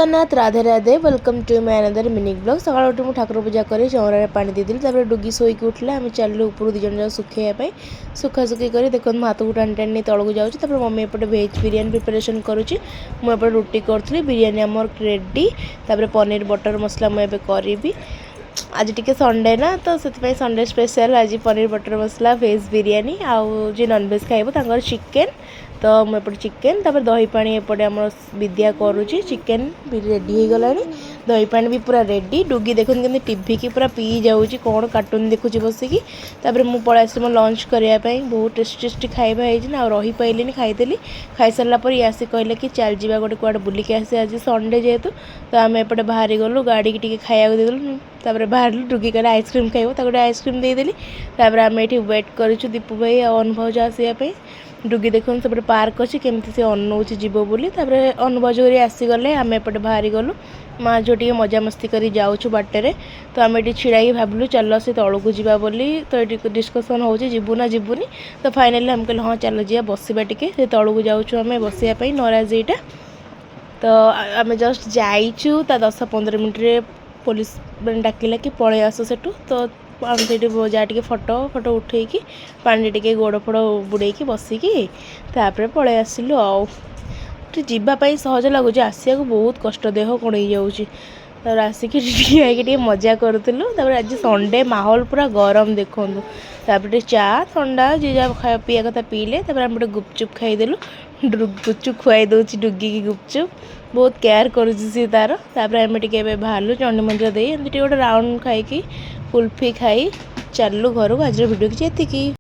Jagannath Radhe Radhe welcome to my another mini blog. सकाल उठी मुझे ठाकुर पूजा करी चौरा पानी देदेली तापर डुगी शोक उठला आम चलू ऊपर दिज जाक सुखाइवाई सुखासुखी कर देख हाथ को टाणी टाणी तौक जाऊँगी। मम्मी एपटे भेज बिरियानी प्रिपरेशन करुँची मुझे रुटी करी बिरियानी आमर रेडी। पनीर बटर मसला मुझे करी आज टी संडे ना तो से संडे स्पेशल आज पनीर बटर मसला भेज बिरियानी आउ जी नॉनवेज खाइब चिकेन तो मुझे चिकेन तापर दही पानी एपटे आम विद्या करुँची चिकेन भी रेडी हो गला दही पानी भी पूरा रेडी। डुगी देखते कि टीवी की पूरा पी जाऊँगी कौन कार्टून देखुची बसिकी मुझे पलि आस लंच करने बहुत टेस्टी टेस्टी खाଇବା है आ रही पाइलिनी खाईदेली खाई सारापर ये आसी कहले कि चल जा गोटे कुआडे बुलिक आसे आज संडे जेहेतु तो आम एपटे बाहर गलु गाड़ी की टी खाया देदेलु बाहर डुगी कहले आइसक्रीम खाइब गोटे आइसक्रीम देदेली आम ये वेट करूँ दीपू भाई अनुभव आसवाई डुगी देखो सब पार्क अच्छी केमती से अनौची जीव बोली अनुभव जोरी आसीगले आम एपटे बाहरी गलु माँ जो टे मजामस्ती कर जाऊँ बाटे तो आम ये छिड़ा भाविलु चल से तौक जा बोली तो ये डिस्कसन हो जीवु ना जीवुनी तो फाइनाली हम कहले हाँ चल जा बसवा टे तौक जाऊँ आम बसापी नराज यहाँ तो आम जस्ट जाइचु 10-15 मिनट पुलिस डाकिला कि पलि आस सेठू तो आम से जा टे फटो फटो उठे पानी टे गोड़ फोड़ बुड़े बसिकी तापर पलि आसिलु आवापाई सहज लगुच आसिया बहुत कष्ट देह कौन हो आसिकी टे मजा करूँ। आज संडे माहौल पूरा गरम देखूँ तापर चा ठंडा जी जा खाया पीया कथा पीले आम गोटे गुपचुप खाईदेलु गुपचुप खुआई दूसरी डुगी की गुपचुप बहुत केयर करुँची तार आम टे बाहर चंडी मंदिर दे गोटे राउंड खाई कुल्फी खाई चलू घर को आज वीडियो की ये।